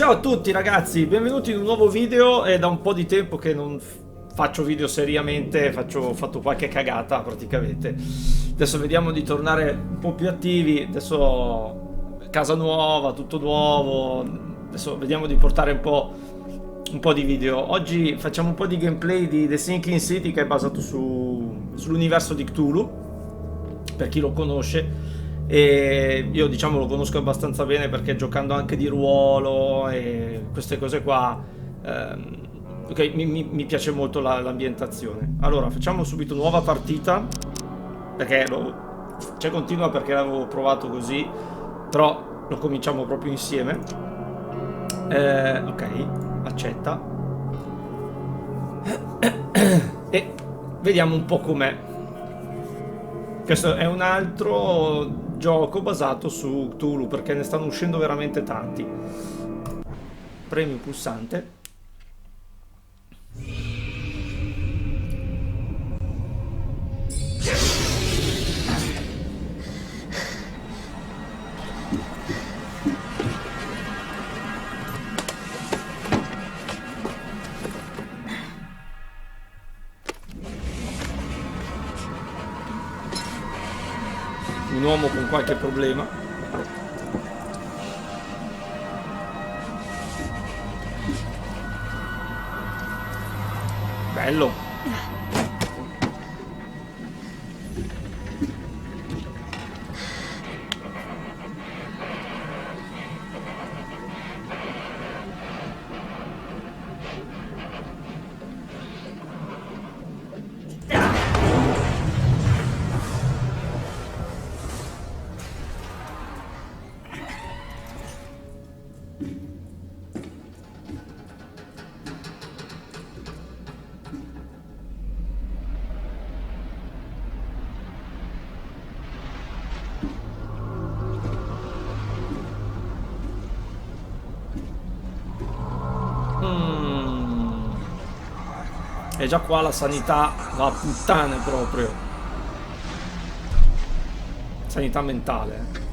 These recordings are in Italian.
Ciao a tutti ragazzi, benvenuti in un nuovo video. È da un po' di tempo che non faccio video seriamente, ho fatto qualche cagata praticamente. Adesso vediamo di tornare un po' più attivi. Adesso casa nuova, tutto nuovo. Adesso vediamo di portare un po' di video. Oggi facciamo un po' di gameplay di The Sinking City, che è basato sull'universo di Cthulhu, per chi lo conosce. E io diciamo lo conosco abbastanza bene perché giocando anche di ruolo e queste cose qua, ok, mi piace molto l'ambientazione. Allora facciamo subito nuova partita, perché cioè continua perché l'avevo provato così, però lo cominciamo proprio insieme. Ok, accetta e vediamo un po' com'è. Questo è un altro gioco basato su Cthulhu, perché ne stanno uscendo veramente tanti. Premi il pulsante. Un uomo con qualche problema. Bello. E già qua la sanità va a puttane proprio. Sanità mentale.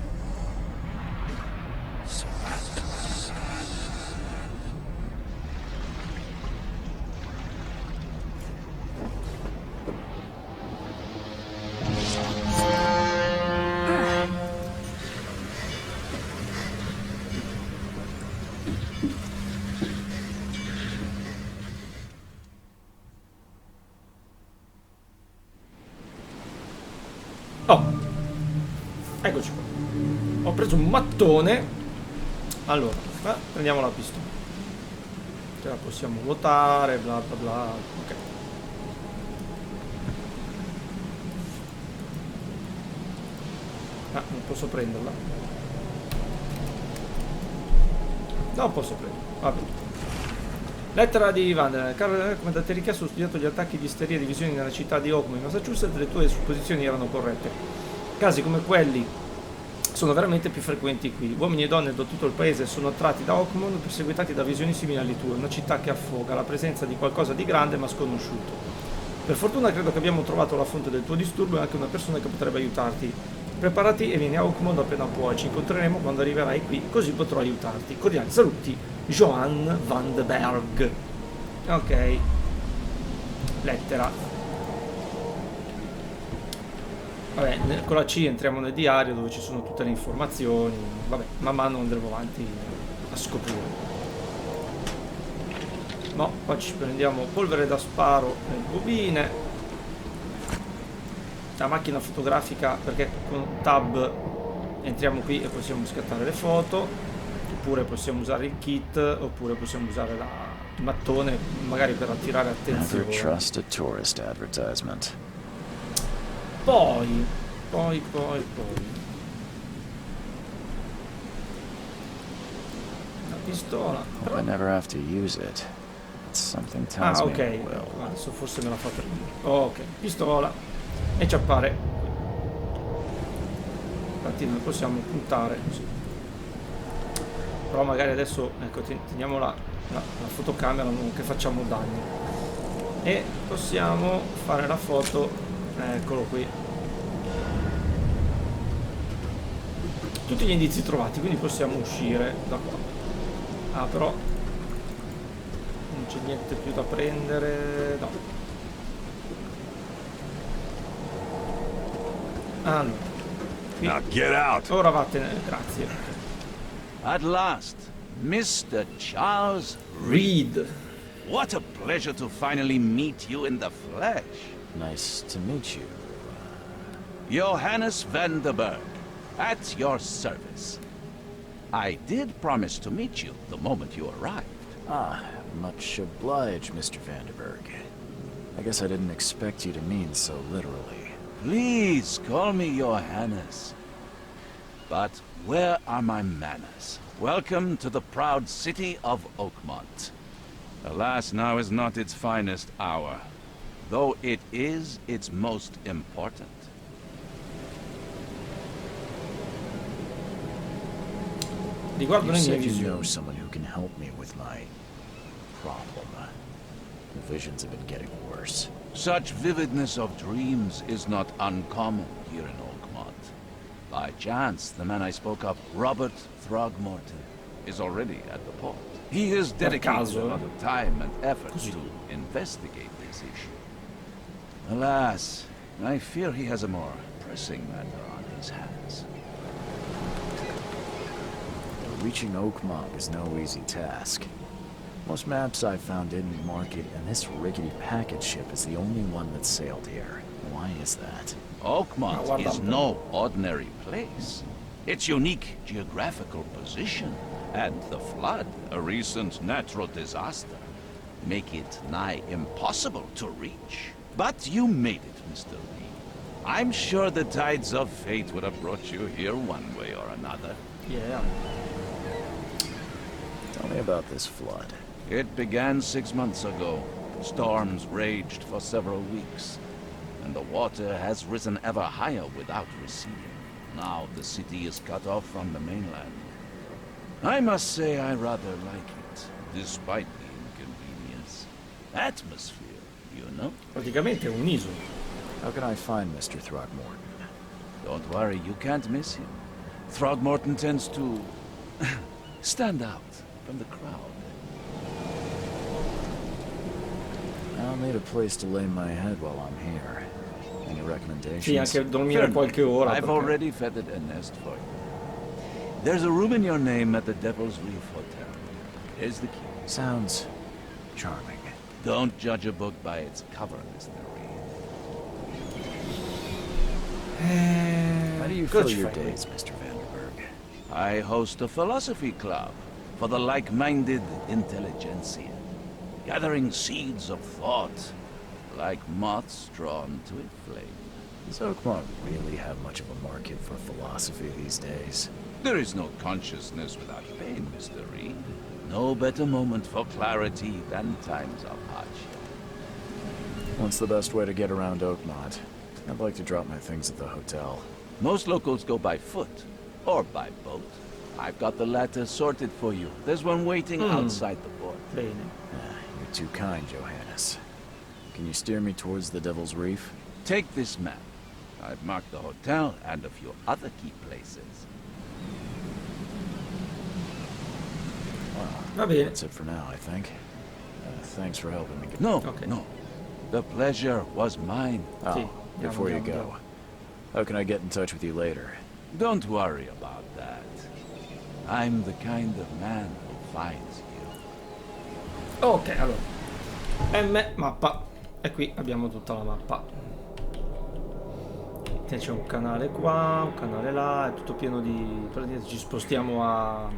Oh, eccoci qua. Ho preso un mattone. Allora, prendiamo la pistola. Ce la possiamo vuotare, bla bla bla. Ok. Ah, non posso prenderla. Non posso prenderla. Vabbè. Lettera di Vandalen. Caro, come da te richiesto, ho studiato gli attacchi di isteria e divisioni nella città di Oakland, in Massachusetts. Le tue supposizioni erano corrette. Casi come quelli sono veramente più frequenti qui. Uomini e donne da tutto il paese sono attratti da Oakland, perseguitati da visioni simili alle tue. Una città che affoga la presenza di qualcosa di grande ma sconosciuto. Per fortuna credo che abbiamo trovato la fonte del tuo disturbo e anche una persona che potrebbe aiutarti. Preparati e vieni a Oakland appena puoi. Ci incontreremo quando arriverai qui, così potrò aiutarti. Cordiali saluti, Johan van de Berg. Ok. Lettera. Vabbè, con la C entriamo nel diario dove ci sono tutte le informazioni. Vabbè, man mano andremo avanti a scoprire. No, qua ci prendiamo polvere da sparo e bobine. La macchina fotografica, perché con tab entriamo qui e possiamo scattare le foto, oppure possiamo usare il kit, oppure possiamo usare il mattone magari per attirare attenzione. Poi la pistola. I never have to use it. Something tells ok, me I will. adesso forse me la fa prima. Ok, pistola. E ci appare. Infatti noi possiamo puntare così. Però magari adesso, ecco, teniamo la fotocamera, non che facciamo danni. E possiamo fare la foto. Eccolo qui. Tutti gli indizi trovati, quindi possiamo uscire da qua. Ah, però non c'è niente più da prendere. No. Allora, qui. Now get out. Ora vattene, grazie. At last, Mr. Charles Reed. Read. What a pleasure to finally meet you in the flesh. Nice to meet you. Johannes van der Berg, at your service. I did promise to meet you the moment you arrived. Ah, much obliged, Mr. Vanderberg. I guess I didn't expect you to mean so literally. Please call me Johannes. But where are my manners? Welcome to the proud city of Oakmont. Alas, now is not its finest hour, though it is its most important. Riguardo You le mie said you know visioni. someone who can help me with my problem. The visions have been getting worse. Such vividness of dreams is not uncommon here in Oakmont. By chance, the man I spoke of, Robert Throgmorton, is already at the port. He has dedicated a lot of time and effort to investigate this issue. Alas, I fear he has a more pressing matter on his hands. Reaching Oakmont is no easy task. Most maps I've found didn't mark it, and this rickety packet ship is the only one that sailed here. Why is that? Oakmont is no ordinary place. Its unique geographical position and the flood, a recent natural disaster, make it nigh impossible to reach. But you made it, Mr. Lee. I'm sure the tides of fate would have brought you here one way or another. Yeah. Tell me about this flood. It began 6 months ago. Storms raged for several weeks, and the water has risen ever higher without receding. Now the city is cut off from the mainland. I must say I rather like it, despite the inconvenience. Atmosphere, you know? Praticamente è un'isola. How can I find Mr. Throgmorton? Don't worry, you can't miss him. Throgmorton tends to stand out from the crowd. I'll need a place to lay my head while I'm here. Any recommendations? Sì, anche dormire qualche ora. I've perché- already feathered a nest for you. There's a room in your name at the Devil's Reef Hotel. Here's the key. Sounds charming. Don't judge a book by its cover, Mr. Reed. How do you cosa fill ci your fai? days, Mr. Vanderberg? I host a philosophy club for the like-minded intelligentsia, gathering seeds of thought, like moths drawn to a flame. Does Oakmont really have much of a market for philosophy these days? There is no consciousness without pain, Mr. Reed. No better moment for clarity than times of hardship. What's the best way to get around Oakmont? I'd like to drop my things at the hotel. Most locals go by foot, or by boat. I've got the latter sorted for you. There's one waiting outside the port. Bene. You're too kind, Johannes. Can you steer me towards the Devil's Reef? Take this map. I've marked the hotel and a few other key places. Well, Va bene. that's it for now, I think. Thanks for helping me get... No, Okay. no. The pleasure was mine. Oh, Sì, before you andiamo, go, how can I get in touch with you later? Don't worry about that. I'm the kind of man who finds you. Ok, allora. mappa. E qui abbiamo tutta la mappa. E c'è un canale qua, un canale là, è tutto pieno di... praticamente ci spostiamo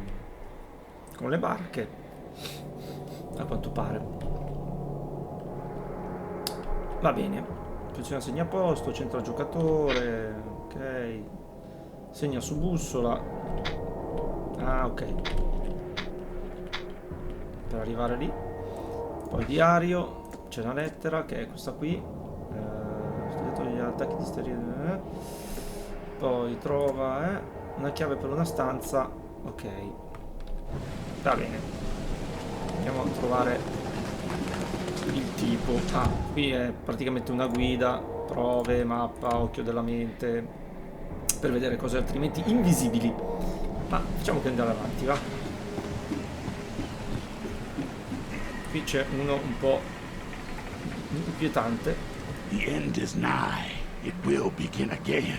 con le barche. A quanto pare. Va bene. Posizione segnaposto, centro giocatore. Ok. Segna su bussola. Ah, ok. Per arrivare lì. Poi diario. C'è una lettera che è questa qui. Studiato gli attacchi di isteria. Poi trova una chiave per una stanza. Ok. Va bene. Andiamo a trovare il tipo. Ah, qui è praticamente una guida. Prove, mappa, occhio della mente. Per vedere cose altrimenti invisibili. Ma facciamo che andare avanti, va. Qui c'è uno un po' inquietante. The end is nigh. It will begin again.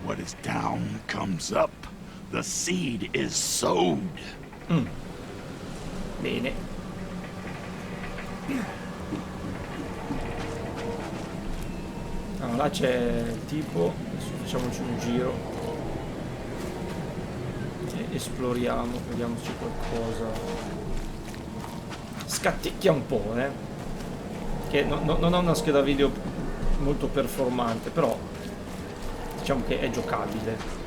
What is down comes up. The seed is sowed. Bene. Allora, là c'è il tipo. Adesso facciamoci un giro e esploriamo, vediamo se c'è qualcosa. Scatticchia un po', che non ha una scheda video molto performante, però diciamo che è giocabile.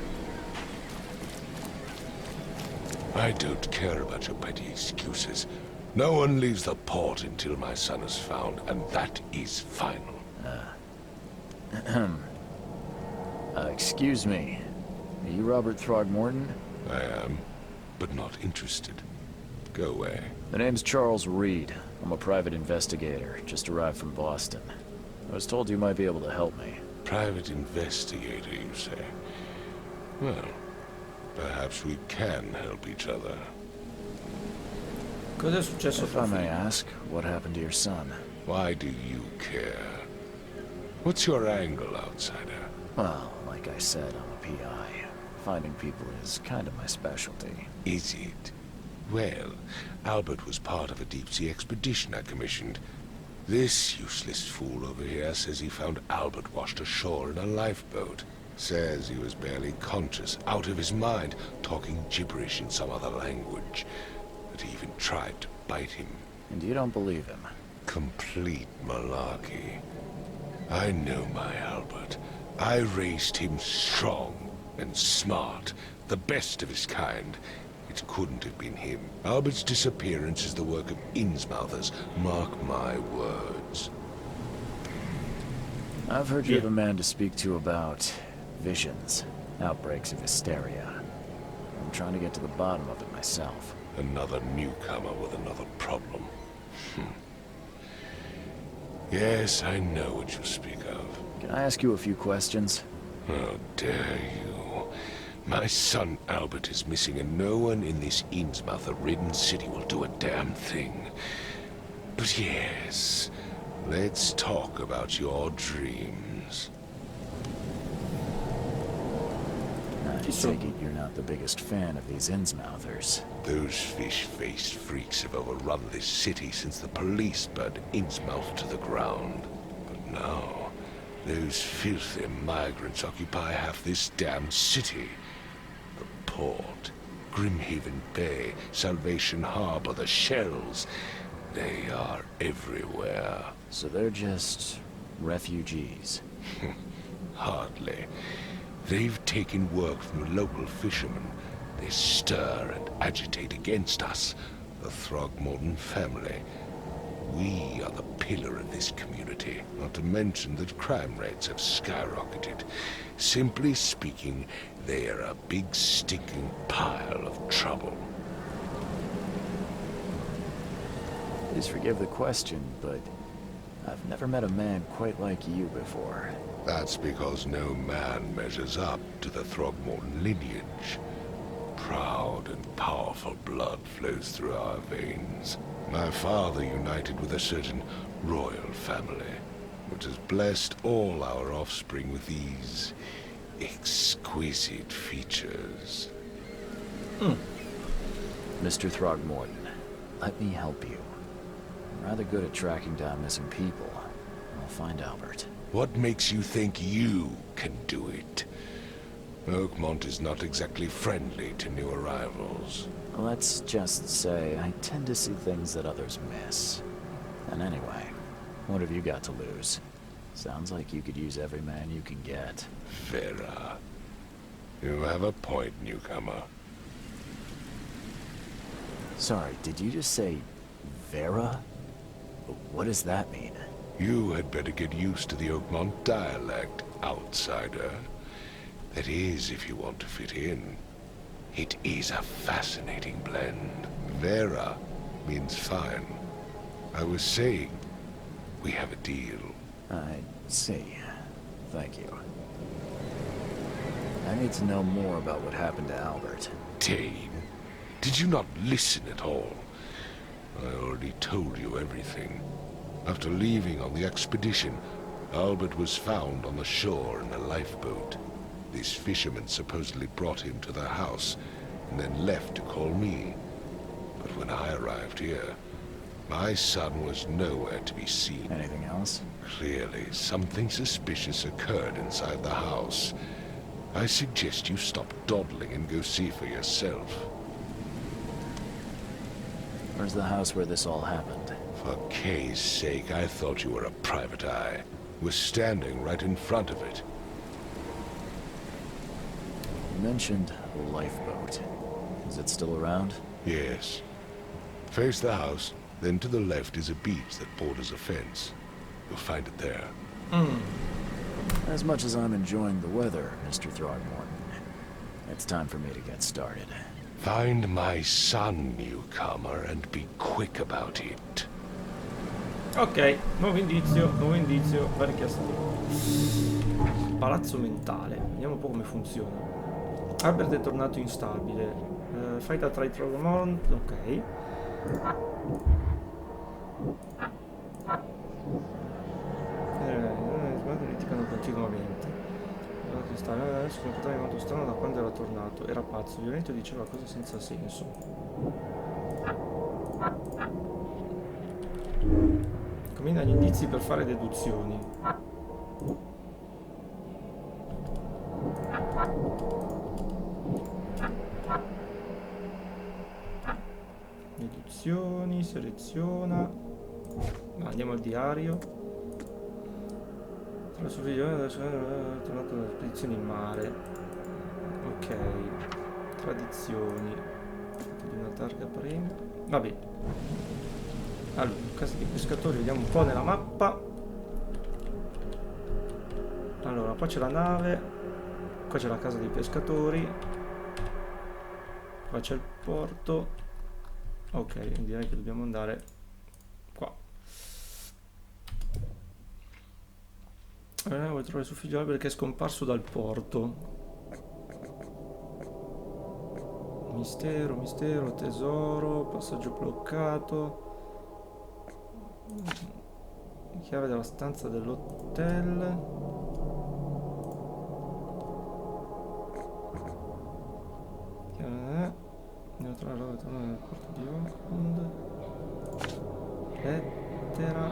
I don't care about your petty excuses. No one leaves the port until my son is found, and that is final. Excuse me. Are you Robert Throgmorton? I am, but not interested. Go away. The name's Charles Reed. I'm a private investigator, just arrived from Boston. I was told you might be able to help me. Private investigator, you say? Well, perhaps we can help each other. Cosa è successo If tra I may ask, what happened to your son? Why do you care? What's your angle, outsider? Well, like I said, I'm a PI. Finding people is kind of my specialty. Is it? Well, Albert was part of a deep-sea expedition I commissioned. This useless fool over here says he found Albert washed ashore in a lifeboat. Says he was barely conscious, out of his mind, talking gibberish in some other language. That he even tried to bite him. And you don't believe him? Complete malarkey. I know my Albert. I raised him strong and smart, the best of his kind. It couldn't have been him. Albert's disappearance is the work of Innsmouthers, mark my words. I've heard you have a man to speak to about visions, outbreaks of hysteria. I'm trying to get to the bottom of it myself. Another newcomer with another problem. Yes, I know what you speak of. Can I ask you a few questions? How dare you? My son Albert is missing, and no one in this Innsmouther-ridden city will do a damn thing. But yes, let's talk about your dreams. I take it you're not the biggest fan of these Innsmouthers. Those fish-faced freaks have overrun this city since the police burned Innsmouth to the ground. But now, those filthy migrants occupy half this damn city. The port, Grimhaven Bay, Salvation Harbor, the shells. They are everywhere. So they're just refugees. Hardly. They've taken work from the local fishermen. They stir and agitate against us, the Throgmorton family. We are the pillar of this community, not to mention that crime rates have skyrocketed. Simply speaking, they are a big stinking pile of trouble. Please forgive the question, but I've never met a man quite like you before. That's because no man measures up to the Throgmorton lineage. Proud and powerful blood flows through our veins. My father united with a certain royal family, which has blessed all our offspring with these exquisite features. Mr. Throgmorton, let me help you. I'm rather good at tracking down missing people. I'll find Albert. What makes you think you can do it? Oakmont is not exactly friendly to new arrivals. Let's just say I tend to see things that others miss. And anyway, what have you got to lose? Sounds like you could use every man you can get. Vera. You have a point, newcomer. Sorry, did you just say Vera? What does that mean? You had better get used to the Oakmont dialect, outsider. That is, if you want to fit in. It is a fascinating blend. Vera means fine. I was saying, we have a deal. I see. Thank you. I need to know more about what happened to Albert. Dane, did you not listen at all? I already told you everything. After leaving on the expedition, Albert was found on the shore in a lifeboat. These fishermen supposedly brought him to their house, and then left to call me. But when I arrived here, my son was nowhere to be seen. Anything else? Clearly, something suspicious occurred inside the house. I suggest you stop dawdling and go see for yourself. Where's the house where this all happened? For Kay's sake, I thought you were a private eye. We're standing right in front of it. You mentioned a lifeboat. Is it still around? Yes. Face the house, then to the left is a beach that borders a fence. You'll find it there. As much as I'm enjoying the weather, Mr. Throgmorton, it's time for me to get started. Find my son, newcomer, and be quick about it. Ok, nuovo indizio, va richiesto. Palazzo mentale, vediamo un po' come funziona. Albert è tornato instabile. Fai da tra i Throgmorton, ok. Litigano continuamente. Adesso mi portava in modo strano da quando era tornato. Era pazzo, violento, diceva cose senza senso. Combina gli indizi per fare deduzioni. Deduzioni, seleziona. Andiamo al diario. Tra suo figlio è tornato da spedizioni in mare. Ok. Tradizioni. Di una targa premio. Vabbè. Allora, casa dei pescatori, vediamo un po' nella mappa. Allora, qua c'è la nave. Qua c'è la casa dei pescatori. Qua c'è il porto. Ok, direi che dobbiamo andare qua. Vuoi trovare suo figlio Albert che è scomparso dal porto. Mistero, mistero, tesoro, passaggio bloccato. Chiave della stanza dell'hotel. Devo trovare la roba nel porto di Auckland. Lettera.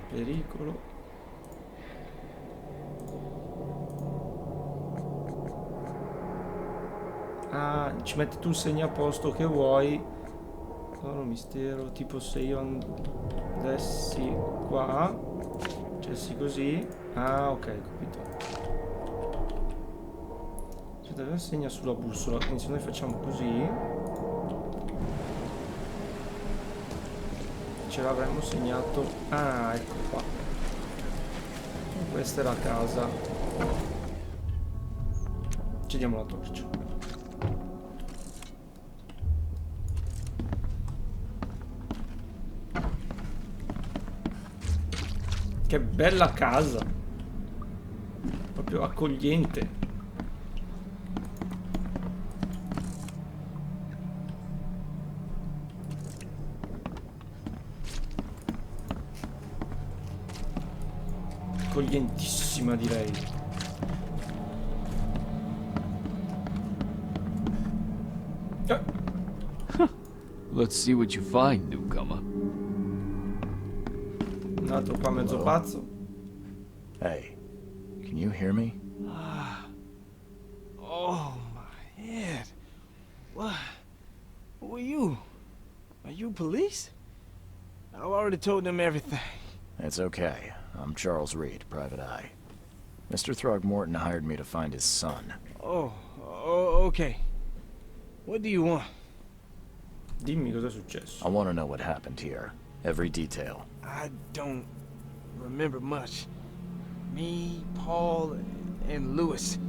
Pericolo. Ah, ci metti tu il segnaposto che vuoi. Solo mistero, tipo se io andessi qua, facessi così. Ah, ok, capito. Cioè, segna sulla bussola, quindi se noi facciamo così, ce l'avremmo segnato. Ah, ecco qua. Questa è la casa. Ci diamo la torcia. Che bella casa, proprio accogliente. Accoglientissima, direi. Let's see what you find, newcomer. Un altro qua mezzo pazzo. Hey, can you hear me? Oh my head. What? Who are you? Are you police? I've already told them everything. It's okay. I'm Charles Reed, private eye. Mr. Throgmorton hired me to find his son. Oh, okay. What do you want? Dimmi cosa è successo. I want to know what happened here. Every detail. I don't remember much. Me, Paul, and Lewis.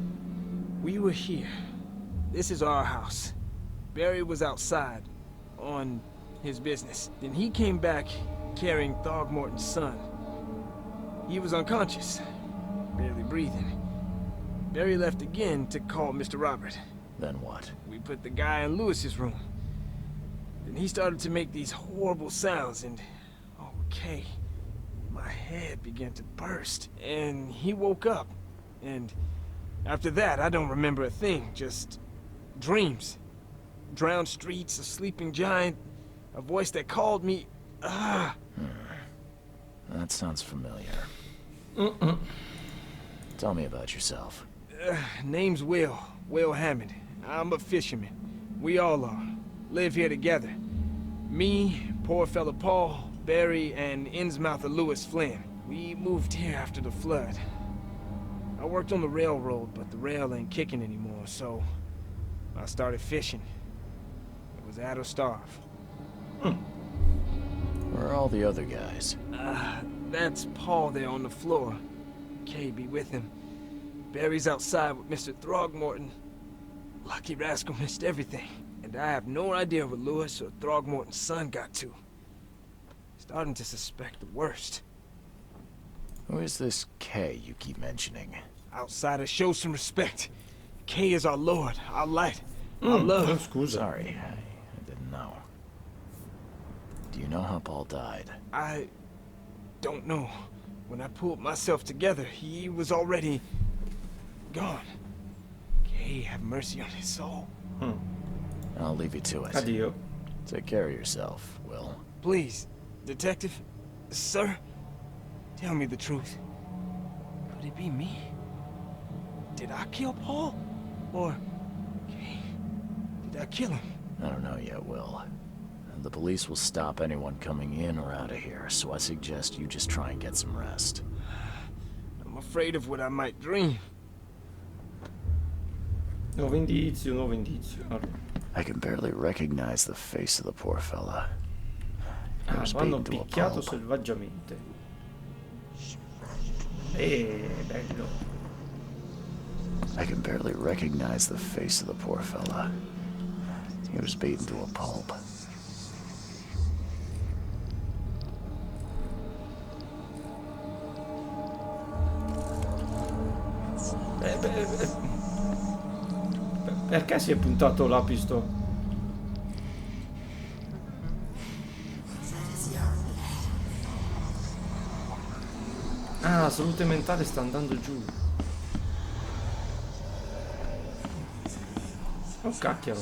We were here. This is our house. Barry was outside, on his business. Then he came back carrying Throgmorton's son. He was unconscious, barely breathing. Barry left again to call Mr. Robert. Then what? We put the guy in Lewis's room. Then he started to make these horrible sounds, and okay, my head began to burst, and he woke up. And after that, I don't remember a thing, just dreams. Drowned streets, a sleeping giant, a voice that called me. That sounds familiar. Tell me about yourself. Name's Will Hammond. I'm a fisherman. We all are. Live here together. Me, poor fella Paul, Barry, and Innsmouther Lewis Flynn. We moved here after the flood. I worked on the railroad, but the rail ain't kicking anymore, so I started fishing. It was at or starve. Where are all the other guys? That's Paul there on the floor. Kay be with him. Barry's outside with Mr. Throgmorton. Lucky rascal missed everything. And I have no idea what Lewis or Throgmorton's son got to. Starting to suspect the worst. Who is this K you keep mentioning? Outsiders, show some respect. Kay is our lord, our light, our love. Sorry, I didn't know. Do you know how Paul died? I don't know. When I pulled myself together, he was already gone. Kay, have mercy on his soul. I'll leave you to it. Addio. Take care of yourself, Will. Please, detective, sir, tell me the truth. Could it be me? Did I kill Paul? Or, Kay, did I kill him? I don't know yet, Will. The police will stop anyone coming in or out of here, so I suggest you just try and get some rest. I'm afraid of what I might dream. Nuovo indizio, nuovo indizio. Allora. I can barely recognize the face of the poor fella. He was Vanno beaten to a picchiato pulp. selvaggiamente. Bello. I can barely recognize the face of the poor fella. He was beaten to a pulp. Perché si è puntato la pistola? Ah, la salute mentale sta andando giù. Oh cacchio.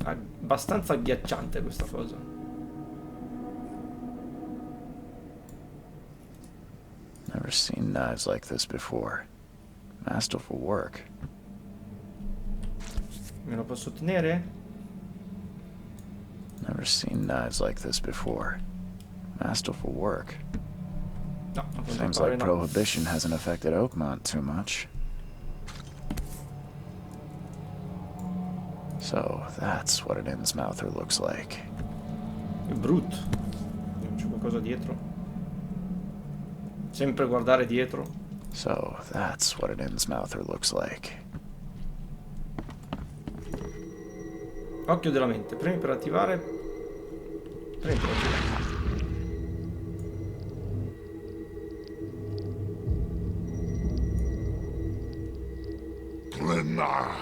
Abbastanza agghiacciante questa cosa. Never seen knives like this before. Masterful work. Me lo posso tenere? Never seen knives like this before. Masterful work. No, a quanto Seems pare like no. Prohibition hasn't affected Oakmont too much. So, that's what an Innsmouther looks like. È brutto. Non c'è qualcosa dietro. Sempre guardare dietro. So, that's what an Innsmouther looks like. Occhio della mente. Premi per attivare. Premi per attivare. Glenna,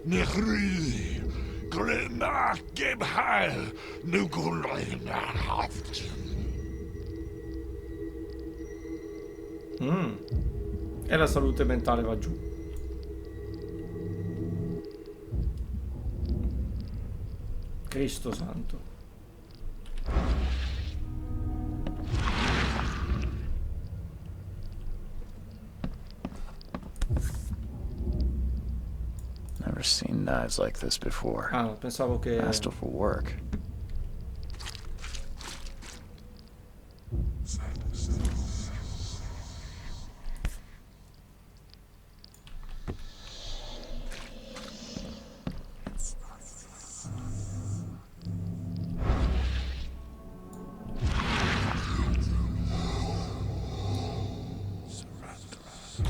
Nechri, Glenna, Gebheil, Nugulena, Haft. E la salute mentale va giù. Cristo santo. Never seen knives like this before. Ah, pensavo che... Masterful work.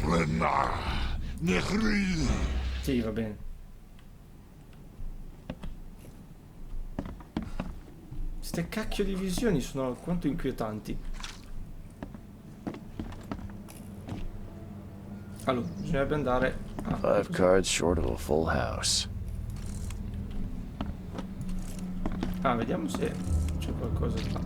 Glenna, Nechri. Sì, va bene. Ste cacchio di visioni sono alquanto inquietanti. Allora, bisognerebbe andare a... 5 cards short of a full house. Ah, vediamo se c'è qualcosa qua.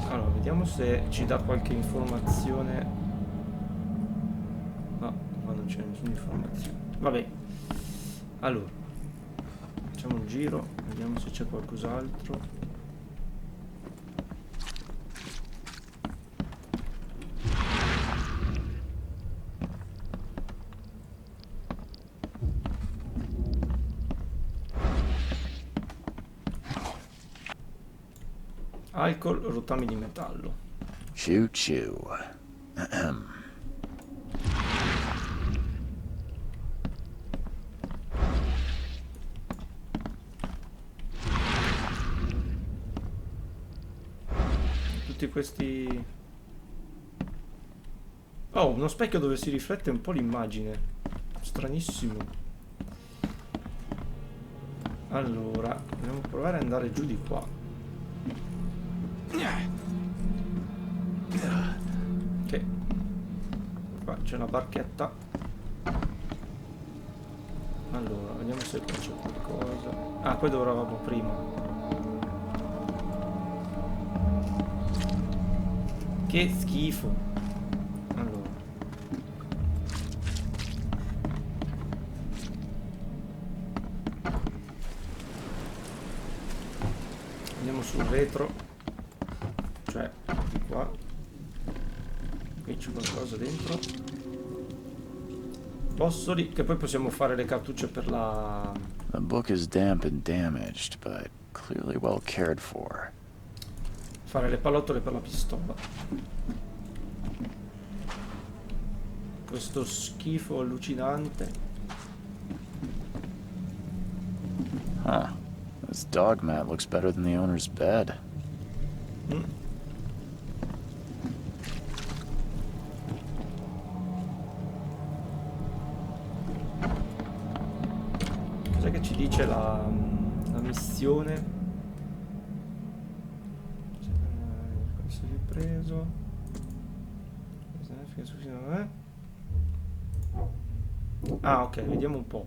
Allora, vediamo se ci dà qualche informazione. No, ma non c'è nessuna informazione. Vabbè. Allora, facciamo un giro, vediamo se c'è qualcos'altro. Alcol, rottami di metallo. Choo choo. Tutti questi... Oh, uno specchio dove si riflette un po' l'immagine. Stranissimo. Allora, dobbiamo provare ad andare giù di qua. Ok. Qua c'è una barchetta. Allora, vediamo se qua c'è qualcosa. Ah, qua dove eravamo prima. Che schifo. Allora. Andiamo sul retro. Cioè, di qua. Qui c'è qualcosa dentro. Bossoli, che poi possiamo fare le cartucce per la... The book is damp and damaged, but clearly well cared for. Fare le pallottole per la pistola. Questo schifo allucinante. Huh. This dog mat looks better than the owner's bed. Cos'è che ci dice la missione? Questo ripreso. Ah, ok, vediamo un po'.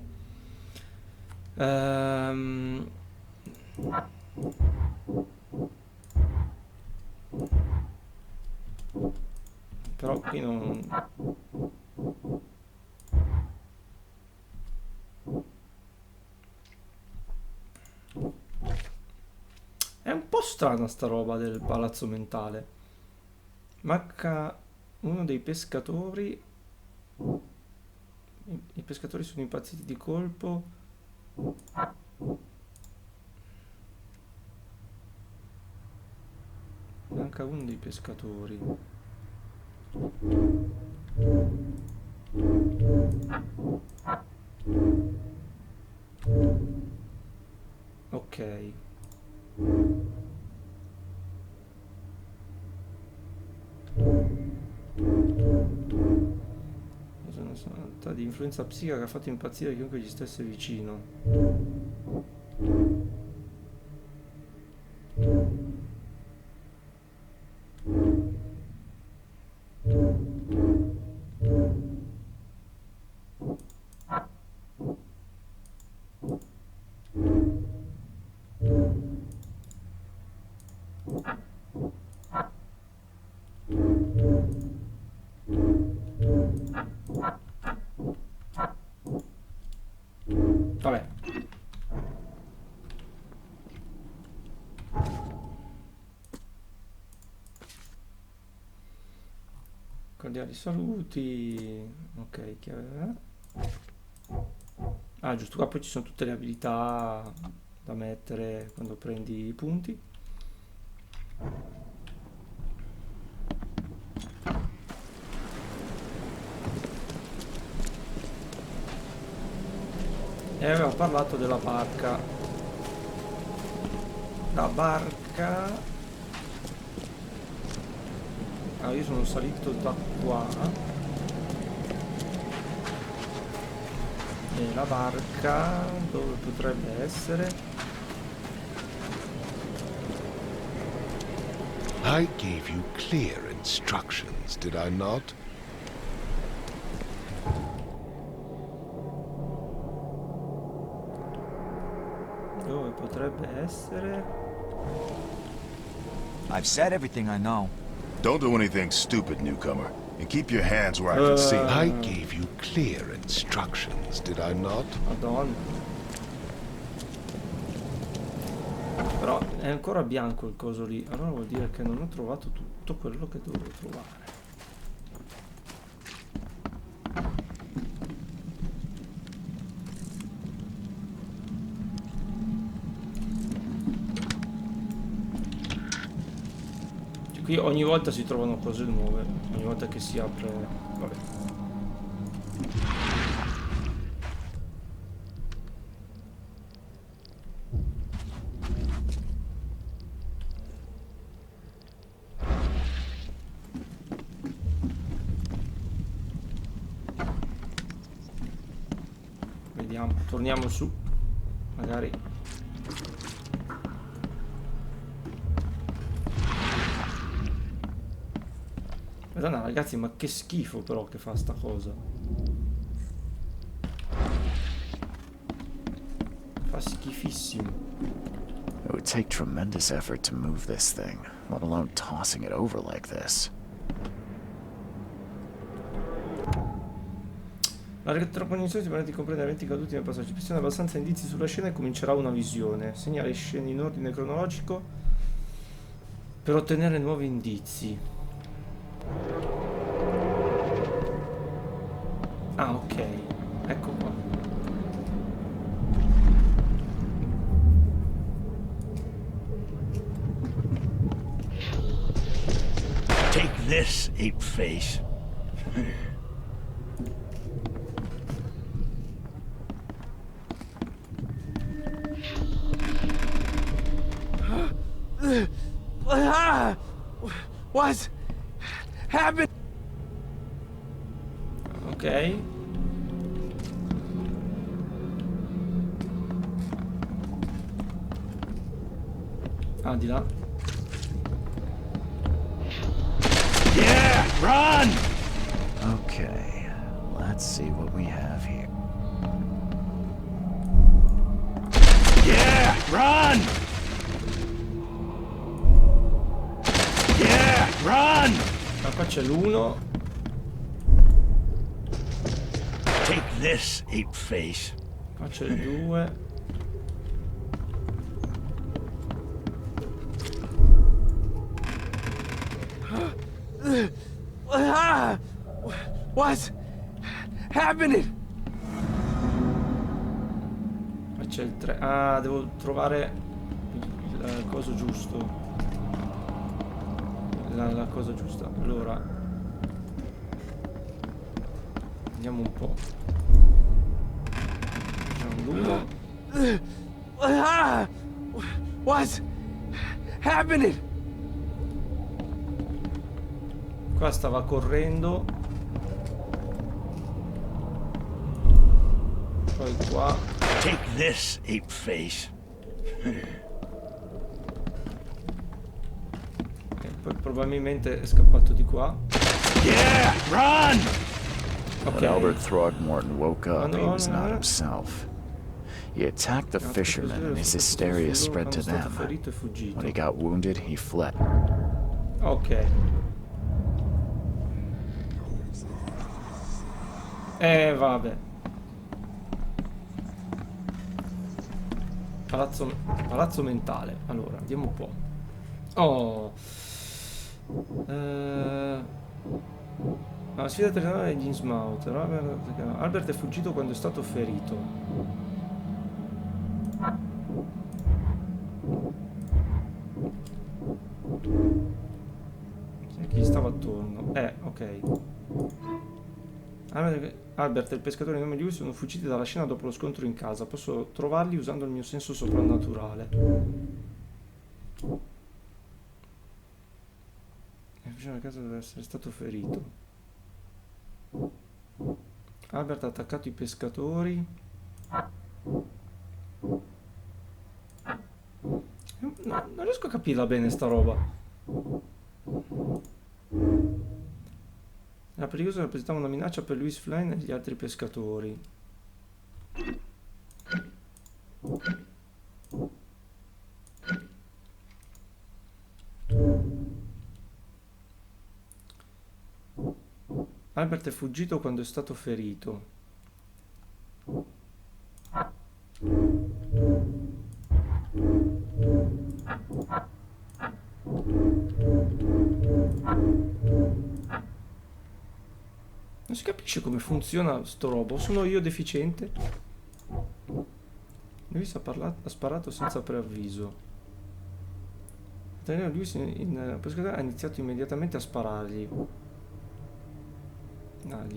Però qui non... È un po' strana sta roba del palazzo mentale. Manca uno dei pescatori. I pescatori sono impazziti di colpo. Manca uno dei pescatori. Ok. Una sorta di influenza psichica che ha fatto impazzire chiunque gli stesse vicino. Vabbè. Cordiali saluti. Ok, chiave. Ah, giusto, qua poi ci sono tutte le abilità da mettere quando prendi i punti. E aveva parlato della barca. La barca. Allora, io sono salito da qua. E la barca dove potrebbe essere? I gave you clear instructions, did I not? Dove potrebbe essere? I've said everything I know. Don't do anything stupid, newcomer. And keep your hands where I can see them. I gave you clear instructions, did I not? Madonna. Però è ancora bianco il coso lì. Allora vuol dire che non ho trovato tutto quello che dovevo trovare. Qui ogni volta si trovano cose nuove, ogni volta che si apre... vabbè. Vediamo, torniamo su, magari... Madonna ragazzi, ma che schifo però che fa sta cosa. Fa schifissimo. It would take tremendous effort to move this thing, let alone tossing it over like this. La retrocognizione ti permette di comprendere eventi caduti nel passaggio. Pressiona abbastanza indizi sulla scena e comincerà una visione. Segna le scene in ordine cronologico per ottenere nuovi indizi. Ah, ok, ecco qua. Take this, ape face. What's happened? Ok. Ah, di là. Yeah, run! Okay, let's see what we have here. Yeah, run! Yeah, run! Ah, qua c'è l'1. Take this, ape face. Qua c'è il 2. What's happening? Qua c'è il 3. Ah, devo trovare il coso giusto. La cosa giusta. Allora, vediamo un po'. Facciamo l'1. What's happening? Qua stava correndo. Poi qua. Take this, ape face. Poi probabilmente è scappato di qua. Yeah, run! When Albert Throgmorton woke up, he was not himself. He attacked the fishermen and his hysteria spread to them. When he got wounded, he fled. Ok. Vabbè. Palazzo mentale. Allora, andiamo un po'. Oh. La sfida terrenale degli Innsmouth. Albert è fuggito quando è stato ferito. Chi stava attorno? Ok. Albert e il pescatore in nome di lui sono fuggiti dalla scena dopo lo scontro in casa. Posso trovarli usando il mio senso soprannaturale. E vicino a casa deve essere stato ferito. Albert ha attaccato i pescatori. No, non riesco a capirla bene sta roba. pericolosa rappresentava una minaccia per Louis Flynn e gli altri pescatori. Albert è fuggito quando è stato ferito. Non si capisce come funziona sto robo. Sono io deficiente? Lui ha sparato senza preavviso. Lui ha iniziato immediatamente a sparargli.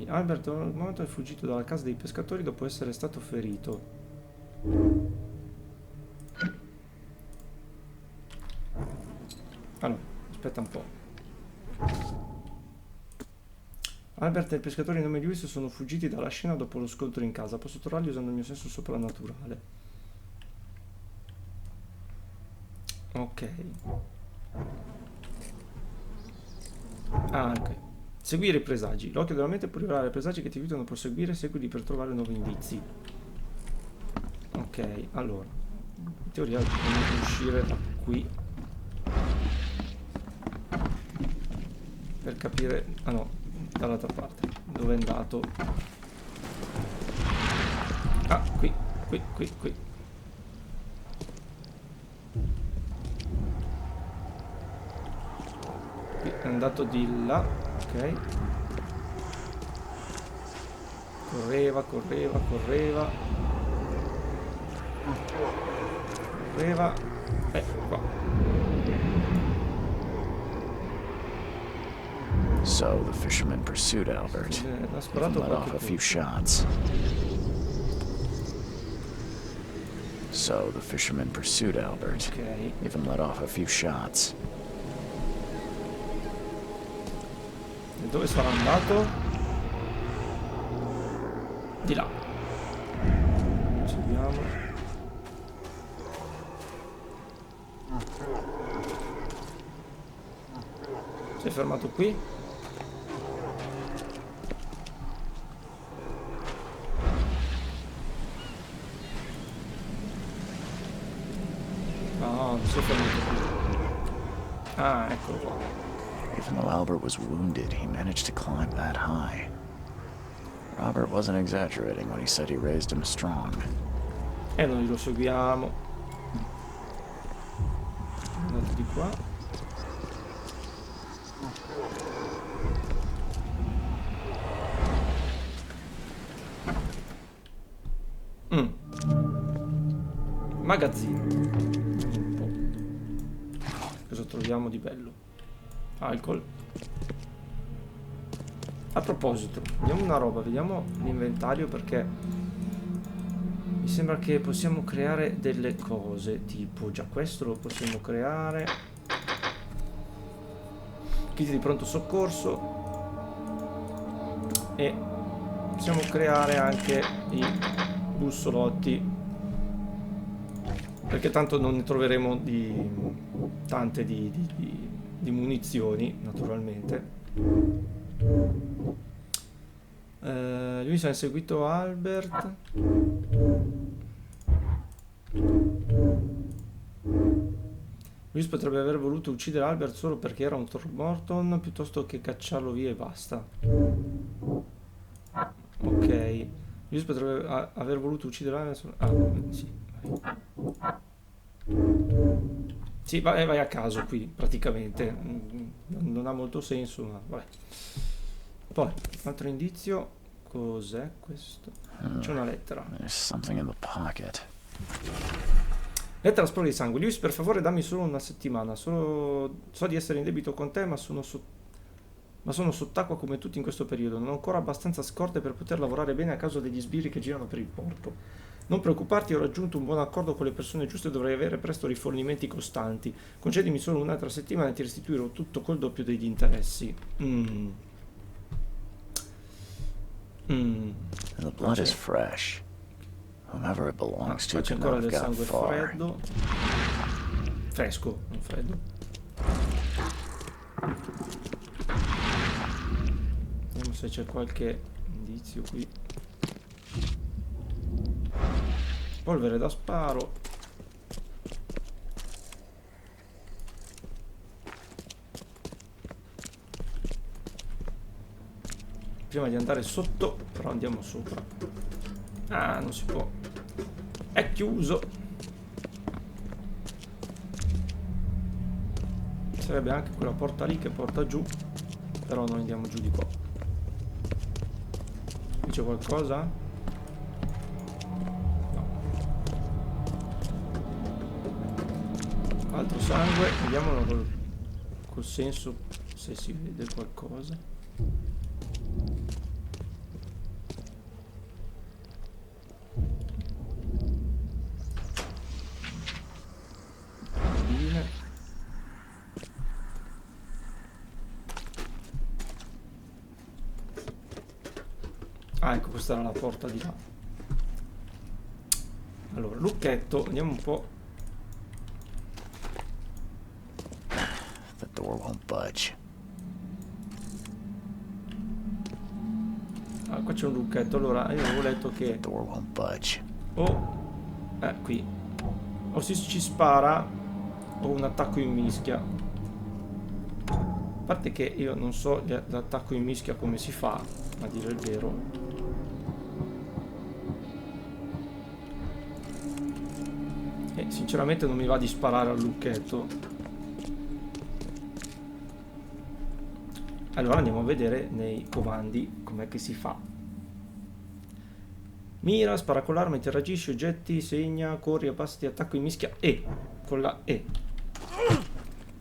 Albert al momento è fuggito dalla casa dei pescatori dopo essere stato ferito. Allora, aspetta un po'. Albert e il pescatore di nome Lewis sono fuggiti dalla scena dopo lo scontro in casa. Posso trovarli usando il mio senso soprannaturale. Ok. Ah, ok. Seguire i presagi. L'occhio della mente può rivelare presagi che ti aiutano a proseguire, seguili per trovare nuovi indizi. Ok, allora. In teoria dobbiamo uscire da qui. Per capire... Ah no, dall'altra parte. Dove è andato? Ah, qui. Qui è andato di là. Ok. Correva. Qua. So the fisherman pursued Albert. Even let off a few shots. So the fisherman pursued Albert. Ok. Even let off a few shots. E dove sarà andato? Di là. Seguiamo. Si è fermato qui. No, non si è fermato qui. Ah, eccolo qua. Even though Albert was wounded, he managed to climb that high. Robert wasn't exaggerating when he said he raised him strong. E noi lo seguiamo. Andate di qua. Magazzino. Cosa troviamo di bello? Alcol. A proposito, vediamo una roba, vediamo l'inventario perché mi sembra che possiamo creare delle cose, tipo già questo lo possiamo creare. Kit di pronto soccorso. E possiamo creare anche i bussolotti. Perché tanto non ne troveremo tante di munizioni, naturalmente. Lui si è inseguito Albert. Lui potrebbe aver voluto uccidere Albert solo perché era un Throckmorton, piuttosto che cacciarlo via e basta. Ok. Lui potrebbe aver voluto uccidere Albert solo... Ah, sì. Sì, vai a caso qui, praticamente. Non ha molto senso, ma vabbè. Poi, un altro indizio. Cos'è questo? C'è una lettera. There's something in the pocket. Lettera a sprolo di sangue. Lewis, per favore, dammi solo una settimana. So di essere in debito con te, ma sono sott'acqua come tutti in questo periodo. Non ho ancora abbastanza scorte per poter lavorare bene a causa degli sbirri che girano per il porto. Non preoccuparti, ho raggiunto un buon accordo con le persone giuste e dovrei avere presto rifornimenti costanti. Concedimi solo un'altra settimana e ti restituirò tutto col doppio degli interessi. The blood is fresh. Whomever it belongs to c'è could ancora not have del got sangue far. freddo. Fresco, non freddo. Vediamo se c'è qualche indizio qui. Polvere da sparo. Prima di andare sotto, però andiamo sopra. Ah, non si può. È chiuso. Sarebbe anche quella porta lì che porta giù. Però noi andiamo giù di qua. Qui c'è qualcosa? No. Altro sangue. Vediamolo col senso se si vede qualcosa. Ah, ecco, questa era la porta di là. Allora, lucchetto, andiamo un po'. The door won't budge. Ah, qua c'è un lucchetto. Allora, io avevo letto che The door won't budge. qui o ci spara o un attacco in mischia. A parte che io non so l'attacco in mischia come si fa, a dire il vero. E sinceramente non mi va di sparare al lucchetto. Allora andiamo a vedere nei comandi com'è che si fa. Mira, spara con l'arma, interagisci, oggetti, segna, corri, abbasti, attacco in mischia E. Con la E.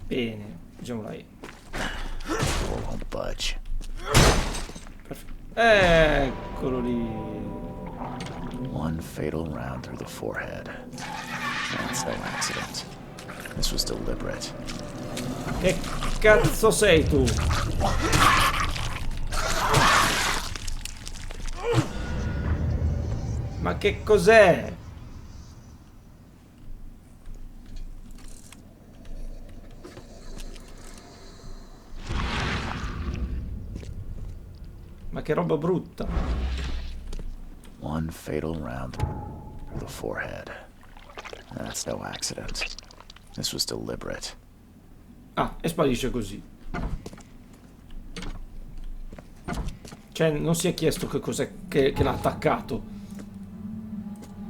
Bene, usiamo la E. Door won't budge. Perfetto. Eccolo lì. One fatal round through the forehead. That's no accident. This was deliberate. Che cazzo sei tu? Ma che cos'è? Ma che roba brutta. One fatal round through the forehead. That's no accident. This was deliberate. Ah, e sparisce così. Cioè, non si è chiesto che cos'è che l'ha attaccato.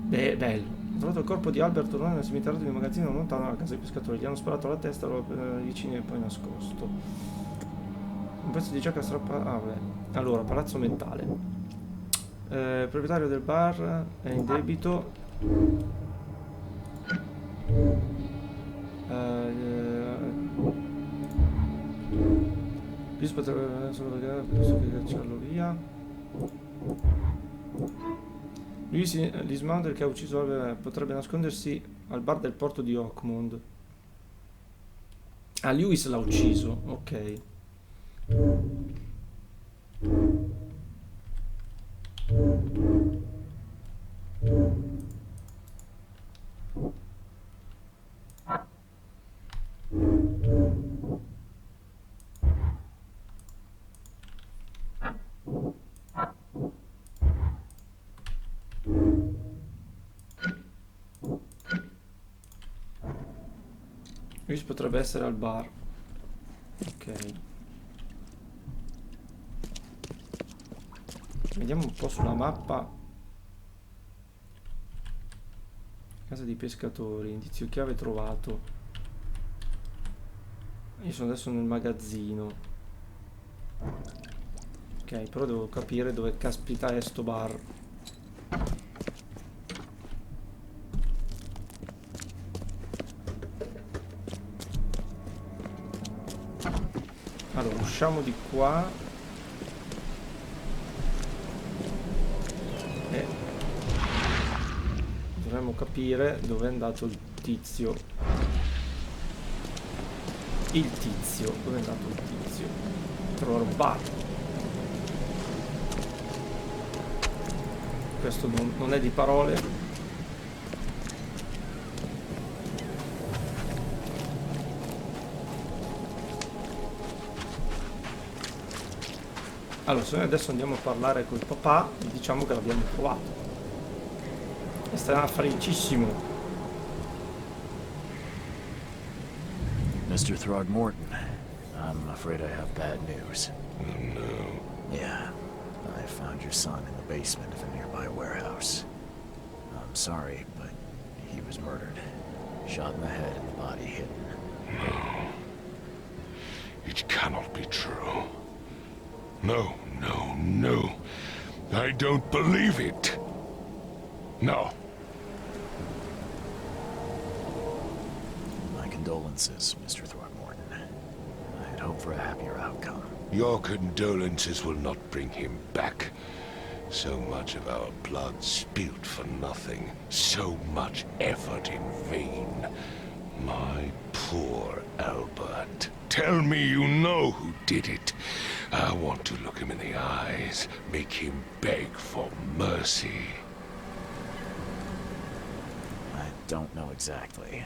Beh, bello. Ho trovato il corpo di Albert tornando nel cimitero di un magazzino lontano dalla casa dei pescatori. Gli hanno sparato alla testa, lo vicini e poi nascosto. Un pezzo di giacca strappato. Ah, vabbè. Allora, palazzo mentale. Proprietario del bar è in debito. Luis potrebbe solo pagare piuttosto che cacciarlo via. L'Ismander che ha ucciso potrebbe nascondersi al bar del porto di Oakmond. Ah, Lewis l'ha ucciso, ok. Luis potrebbe essere al bar. Ok. Vediamo un po' sulla mappa. Casa dei pescatori, indizio chiave trovato. Io sono adesso nel magazzino. Ok, però devo capire dove caspita è sto bar. Allora, usciamo di qua. E dovremmo capire dove è andato il tizio. Il tizio, dove è andato il tizio? Trovare un bar. Questo non è di parole. Allora, se noi adesso andiamo a parlare col papà, gli diciamo che l'abbiamo trovato. E starà felicissimo. Mr. Throgmorton, I'm afraid I have bad news. Oh, no. Yeah, I found your son in the basement of a nearby warehouse. I'm sorry, but he was murdered. Shot in the head and the body hidden. No. It cannot be true. No, no, no. I don't believe it. No. My condolences, Mr. Throgmorton. I had hoped for a happier outcome. Your condolences will not bring him back. So much of our blood spilt for nothing. So much effort in vain. My poor Albert. Tell me you know who did it. I want to look him in the eyes, make him beg for mercy. I don't know exactly.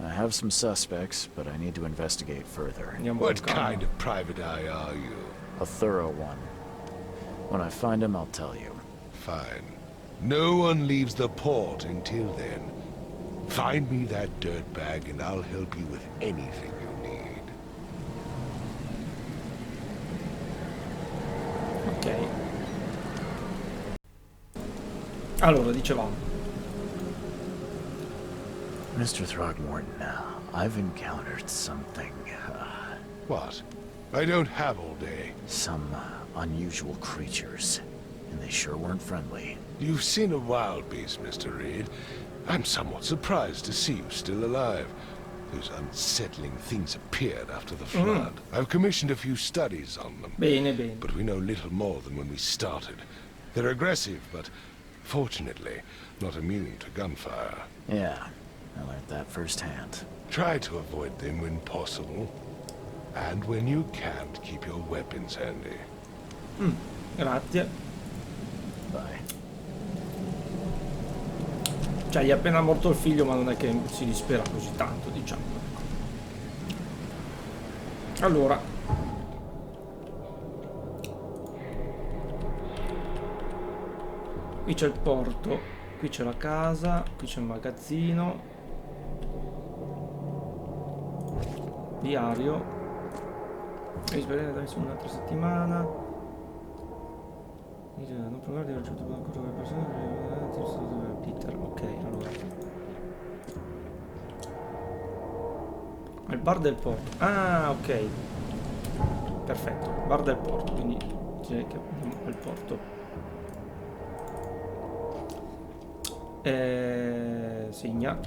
I have some suspects, but I need to investigate further. What kind of private eye are you? A thorough one. When I find him, I'll tell you. Fine. No one leaves the port until then. Find me that dirtbag and I'll help you with anything you need. Ok. Allora, dicevamo. Mr. Throgmorton, I've encountered something, What? I don't have all day. some unusual creatures, and they sure weren't friendly. You've seen a wild beast, Mr. Reed. I'm somewhat surprised to see you still alive. Those unsettling things appeared after the flood. I've commissioned a few studies on them. Bene, bene. But we know little more than when we started. They're aggressive, but fortunately not immune to gunfire. Yeah, I learned that firsthand. Try to avoid them when possible. And when you can't, keep your weapons handy. Grazie. Bye. Cioè, gli è appena morto il figlio, ma non è che si dispera così tanto, diciamo. Allora. Qui c'è il porto, qui c'è la casa, qui c'è il magazzino. Diario. Esperienza da un'altra settimana. Non provare di raggiungere una cosa che persone. Peter, ok, allora. Il bar del porto. Ah, ok. Perfetto, bar del porto, quindi direi che andiamo al porto. Segna.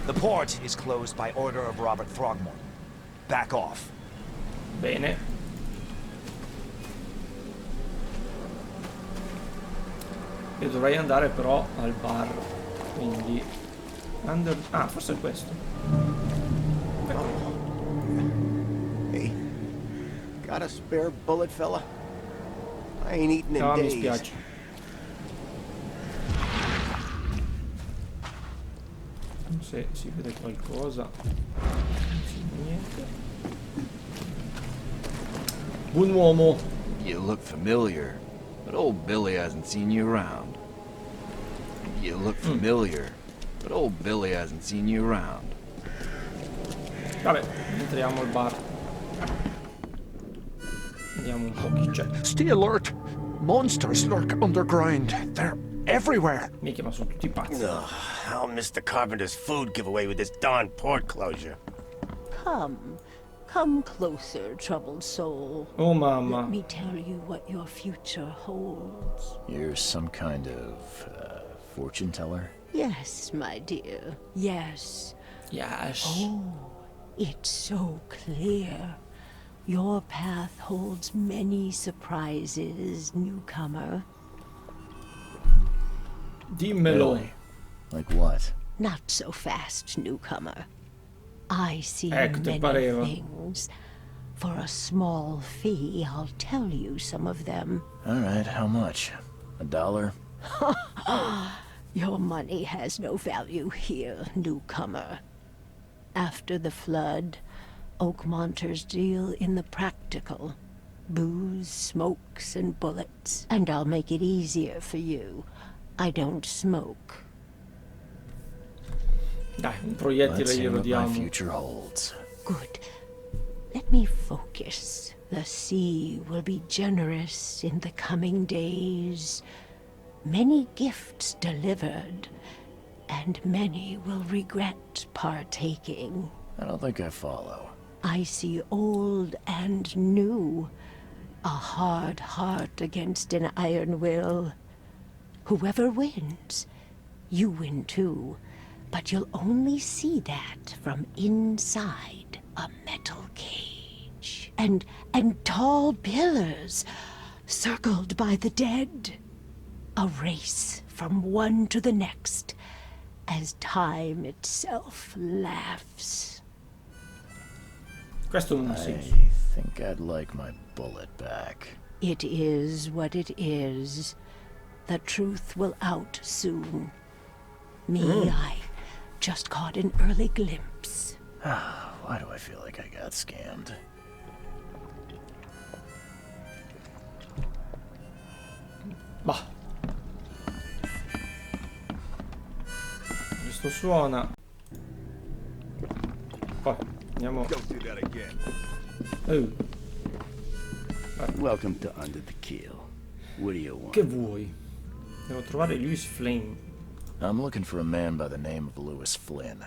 The port is closed by order of Robert Throgmorton. Back off. Bene. Io dovrei andare però al bar. Quindi ah, forse è questo. Hey, got a spare bullet, fella? I ain't eaten in Ah, mi days. spiace. Se si vede qualcosa. Non si vede niente. Buon uomo. You look familiar, but old Billy hasn't seen you around. You look familiar, but old Billy hasn't seen you around. Vabbè, entriamo al bar. Vediamo un po' chi c'è. Stay alert! Monsters lurk underground. They're everywhere. Mica, ma sono tutti pazzi. Ugh, I'll miss the carpenter's food giveaway with this darn port closure. Come closer, troubled soul. Oh, mamma. Let me tell you what your future holds. You're some kind of, fortune teller? Yes, my dear. Yes. Yes. Oh, it's so clear. Your path holds many surprises, newcomer. Dimmelo. Really? Like what? Not so fast, newcomer. I see te many pareva. things. For a small fee, I'll tell you some of them. All right, how much? $1? Your money has no value here, newcomer. After the flood, Oakmonters deal in the practical. Booze, smokes, and bullets. And I'll make it easier for you. I don't smoke. Dai, un proiettile Let's see glielo what my diamo. future holds. Good. Let me focus. The sea will be generous in the coming days. Many gifts delivered, and many will regret partaking. I don't think I follow. I see old and new. A hard heart against an iron will. Whoever wins, you win too. But you'll only see that from inside a metal cage. And tall pillars, circled by the dead. A race from one to the next, as time itself laughs. Questo non ha I senso. think I'd like my bullet back. It is what it is. The truth will out soon. Me, I just caught an early glimpse. Why do I feel like I got scammed? Bah. Questo suona. Poi andiamo. Welcome to Under the Keel. What do you want? Che vuoi? Devo trovare Lewis Flynn. I'm looking for a man by the name of Lewis Flynn.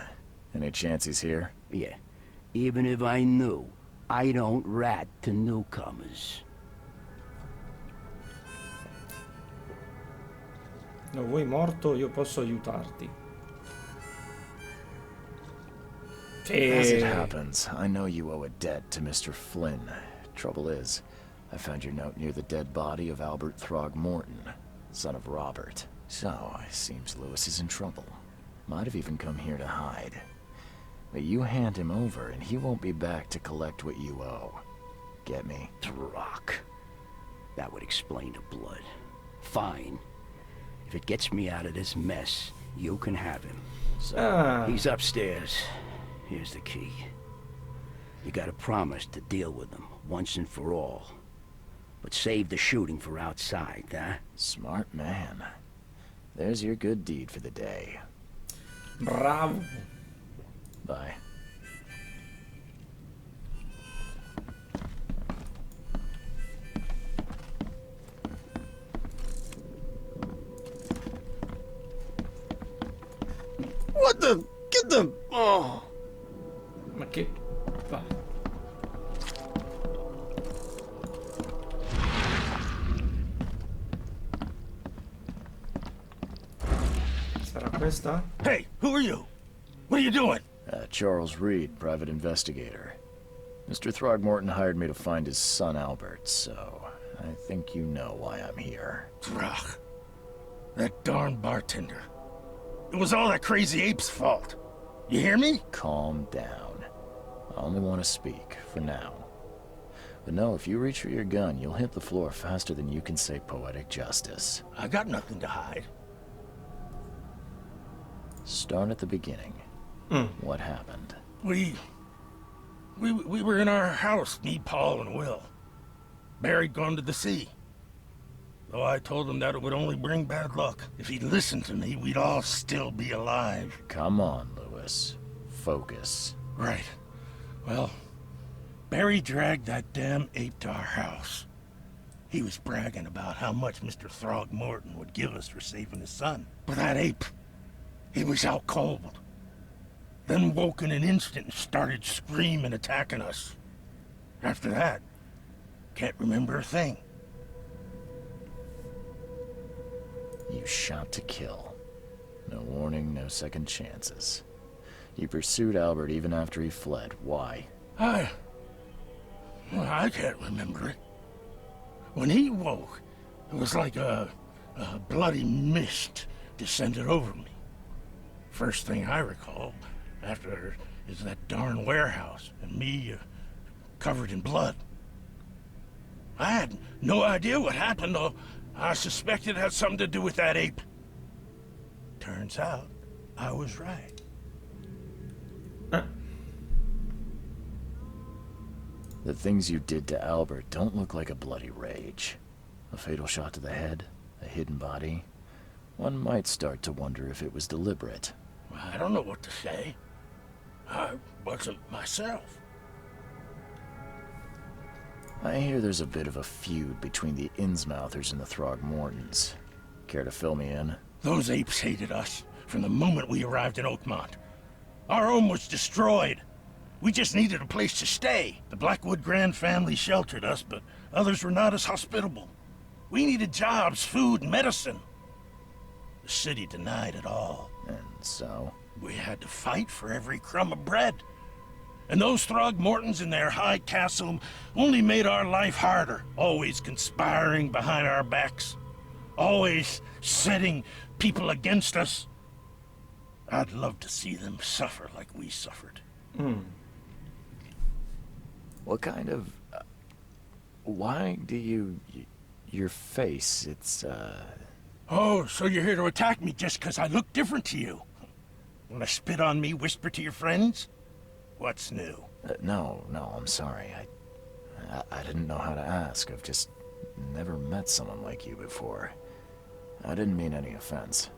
Any chance he's here? Yeah. Even if I knew, I don't rat to newcomers. No, vuoi morto? Io posso aiutarti. As it happens, I know you owe a debt to Mr. Flynn. Trouble is, I found your note near the dead body of Albert Throgmorton, son of Robert. So, it seems Lewis is in trouble. Might have even come here to hide. But you hand him over and he won't be back to collect what you owe. Get me? Rock. That would explain the blood. Fine. If it gets me out of this mess, you can have him. So, he's upstairs. Here's the key. You gotta promise to deal with him once and for all. But save the shooting for outside, huh? Smart man. There's your good deed for the day. Bravo. Bye. What the? Get them! Oh! Ma che... Va. Sarà questa? Hey, who are you? What are you doing? Charles Reed, private investigator. Mr. Throgmorton hired me to find his son Albert, so I think you know why I'm here. Throg. That darn bartender. It was all that crazy ape's fault. You hear me? Calm down. I only want to speak, for now. But no, if you reach for your gun, you'll hit the floor faster than you can say poetic justice. I got nothing to hide. Start at the beginning. What happened? We were in our house, me, Paul, and Will. Barry'd gone to the sea. Though I told him that it would only bring bad luck. If he'd listened to me, we'd all still be alive. Come on, Lewis. Focus. Right. Well, Barry dragged that damn ape to our house. He was bragging about how much Mr. Throgmorton would give us for saving his son. But that ape, he was out cold. Then woke in an instant and started screaming, attacking us. After that, can't remember a thing. You shot to kill. No warning, no second chances. You pursued Albert even after he fled. Why? I can't remember it. When he woke, it was like a bloody mist descended over me. First thing I recall, after is that darn warehouse, and me covered in blood. I had no idea what happened, though. I suspected it had something to do with that ape. Turns out, I was right. The things you did to Albert don't look like a bloody rage. A fatal shot to the head, a hidden body. One might start to wonder if it was deliberate. I don't know what to say. I wasn't myself. I hear there's a bit of a feud between the Innsmouthers and the Throgmortons. Care to fill me in? Those apes hated us from the moment we arrived in Oakmont. Our home was destroyed. We just needed a place to stay. The Blackwood Grand family sheltered us, but others were not as hospitable. We needed jobs, food, and medicine. The city denied it all. And so? We had to fight for every crumb of bread. And those Throgmortons in their high castle only made our life harder, always conspiring behind our backs, always setting people against us. I'd love to see them suffer like we suffered. What kind of... why do you... your face, it's, Oh, so you're here to attack me just because I look different to you? Wanna spit on me, whisper to your friends? What's new? No, I'm sorry. I didn't know how to ask. I've just never met someone like you before. I didn't mean any offense.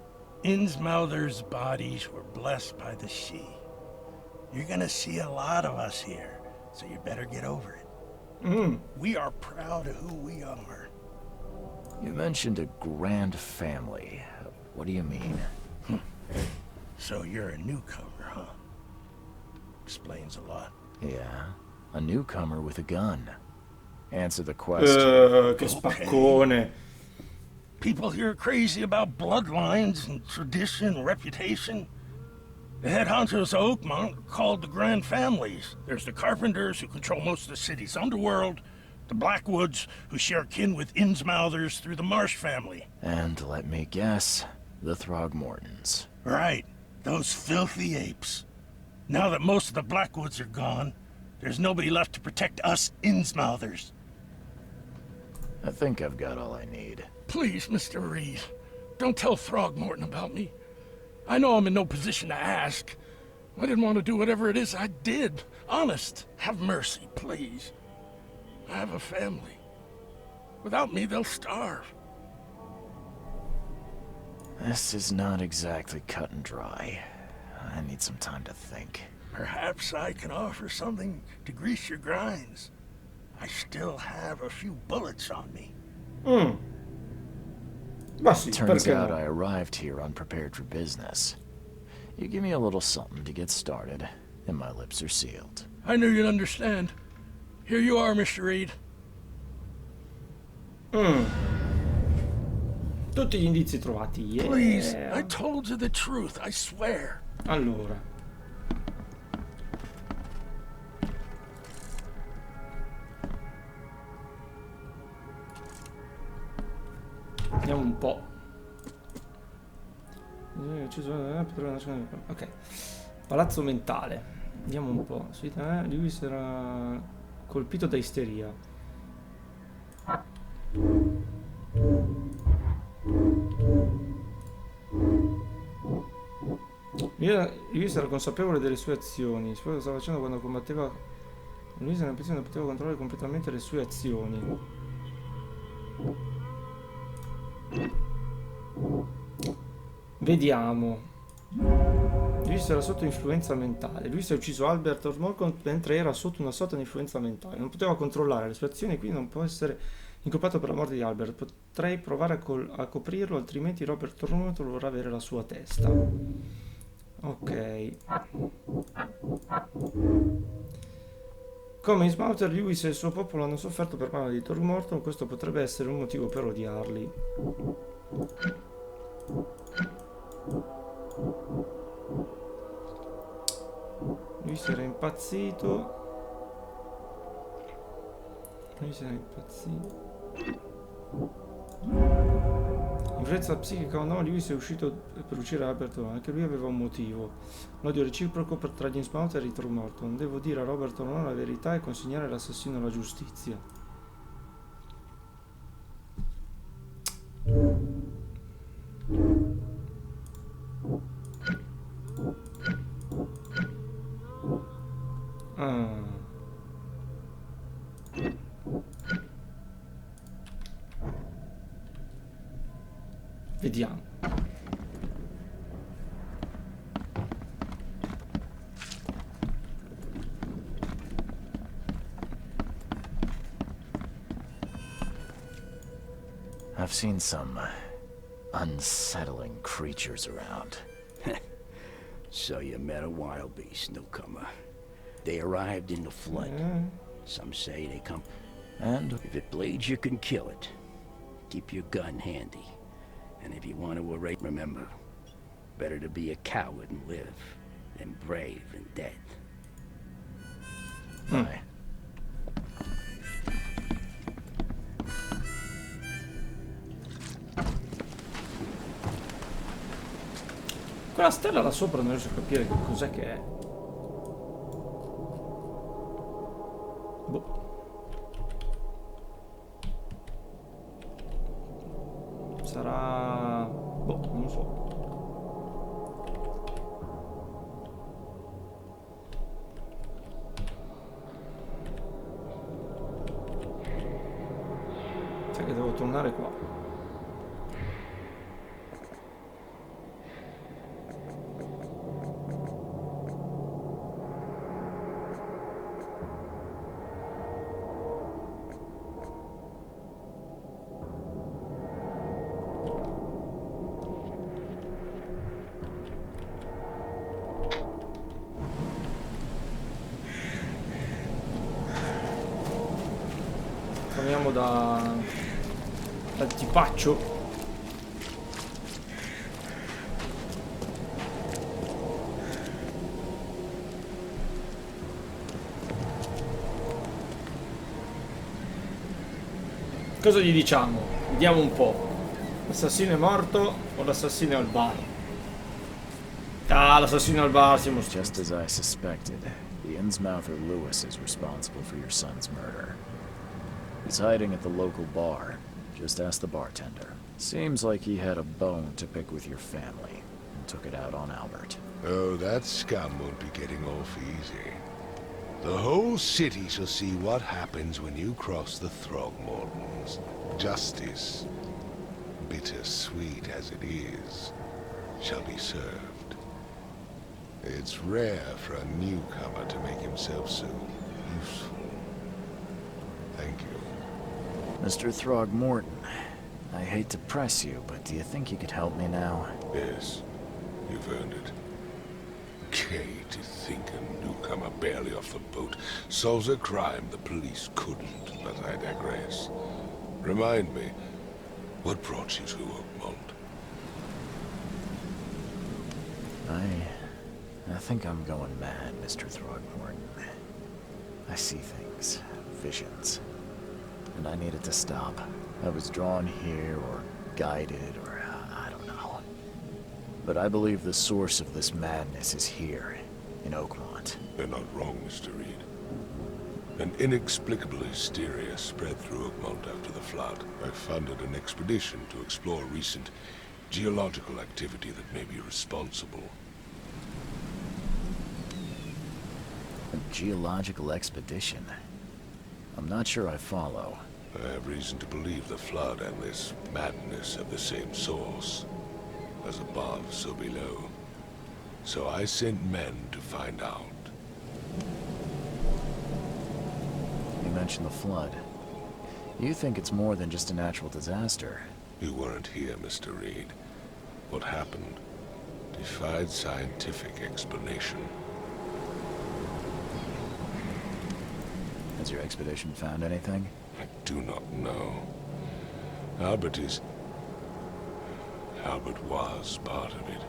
Innsmouther's bodies were blessed by the sea. You're gonna see a lot of us here, so you better get over it. We are proud of who we are. You mentioned a grand family. What do you mean? So you're a newcomer, huh? Explains a lot. Yeah, a newcomer with a gun. Answer the question. Che spaccone. People here are crazy about bloodlines and tradition and reputation. The head honchos of Oakmont are called the Grand Families. There's the Carpenters, who control most of the city's underworld, the Blackwoods, who share kin with Innsmouthers through the Marsh family. And let me guess, the Throgmortons. Right, those filthy apes. Now that most of the Blackwoods are gone, there's nobody left to protect us Innsmouthers. I think I've got all I need. Please, Mr. Reed, don't tell Throgmorton about me. I know I'm in no position to ask. I didn't want to do whatever it is I did. Honest, have mercy, please. I have a family. Without me, they'll starve. This is not exactly cut and dry. I need some time to think. Perhaps I can offer something to grease your grinds. I still have a few bullets on me. Turns out I arrived here unprepared for business. You give me a little something to get started, and my lips are sealed. I knew you'd understand. Here you are, Mr. Reed. Tutti gli indizi trovati. Yeah. Please, I told you the truth, I swear. Allora. Vediamo un po'. Ok. Palazzo mentale. Vediamo un po'. Lui sarà colpito da isteria. Lui sarà consapevole delle sue azioni. Sapeva cosa stava facendo quando combatteva. Lui era in posizione non poteva controllare completamente le sue azioni. Vediamo. Lui era sotto influenza mentale. Lui si è ucciso Albert Throckmorton mentre era sotto una sorta di influenza mentale. Non poteva controllare le sue azioni, quindi non può essere incolpato per la morte di Albert. Potrei provare a coprirlo, altrimenti Robert Throckmorton dovrà avere la sua testa. Ok. Come Innsmouther, Lewis e il suo popolo hanno sofferto per mano di Throckmorton, questo potrebbe essere un motivo per odiarli. Lui si era impazzito. L'influenza psichica o no, Lewis è uscito per uccidere Albert, anche lui aveva un motivo. L'odio reciproco tra gli Innsmouth e Ritor Morton. Devo dire a Robert O'Neill la verità e consegnare l'assassino alla giustizia. Vediamo. I've seen some unsettling creatures around. So you met a wild beast, newcomer. They arrived in the flood. Some say they come... And? If it bleeds, you can kill it. Keep your gun handy. And if you want to erase, remember, better to be a coward and live than brave and dead. Aye. Quella stella là sopra non riesco a capire che cos'è che è. Boh. Sarà... boh, non lo so. Sai che devo tornare qua. Torniamo dal tipaccio. Cosa gli diciamo? Vediamo un po'. L'assassino è morto o l'assassino è al bar? Ah, l'assassino è al bar, si mostra. Just as I suspected, the Innsmouther Lewis is responsible for your son's murder. He's hiding at the local bar. Just ask the bartender. Seems like he had a bone to pick with your family and took it out on Albert. Oh, that scum won't be getting off easy. The whole city shall see what happens when you cross the Throgmortons. Justice, bittersweet as it is, shall be served. It's rare for a newcomer to make himself so useful. Thank you. Mr. Throgmorton, I hate to press you, but do you think you could help me now? Yes, you've earned it. Gay to think a newcomer barely off the boat solves a crime the police couldn't, but I digress. Remind me, what brought you to Oakmont? I think I'm going mad, Mr. Throgmorton. I see things, visions, and I needed to stop. I was drawn here, or guided, or I don't know. But I believe the source of this madness is here, in Oakmont. You're not wrong, Mr. Reed. An inexplicable hysteria spread through Oakmont after the flood. I funded an expedition to explore recent geological activity that may be responsible. A geological expedition? I'm not sure I follow. I have reason to believe the flood and this madness have the same source. As above, so below. So I sent men to find out. You mentioned the flood. You think it's more than just a natural disaster? You weren't here, Mr. Reed. What happened defied scientific explanation. Has your expedition found anything? I do not know. Albert was part of it.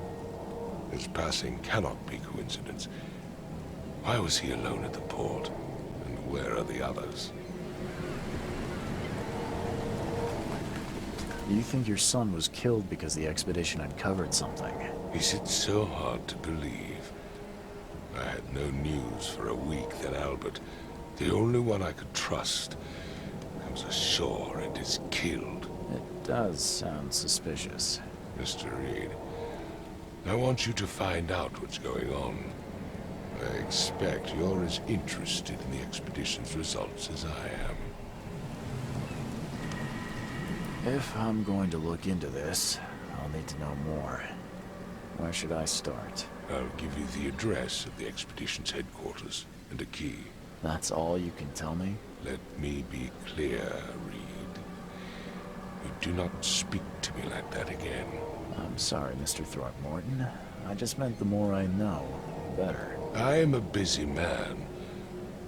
His passing cannot be coincidence. Why was he alone at the port? And where are the others? You think your son was killed because the expedition uncovered something? Is it so hard to believe? I had no news for a week, then Albert, the only one I could trust, comes ashore and is killed. It does sound suspicious. Mr. Reed, I want you to find out what's going on. I expect you're as interested in the expedition's results as I am. If I'm going to look into this, I'll need to know more. Where should I start? I'll give you the address of the expedition's headquarters and a key. That's all you can tell me? Let me be clear, Reed. You do not speak to me like that again. I'm sorry, Mr. Throckmorton. I just meant the more I know, the better. I am a busy man.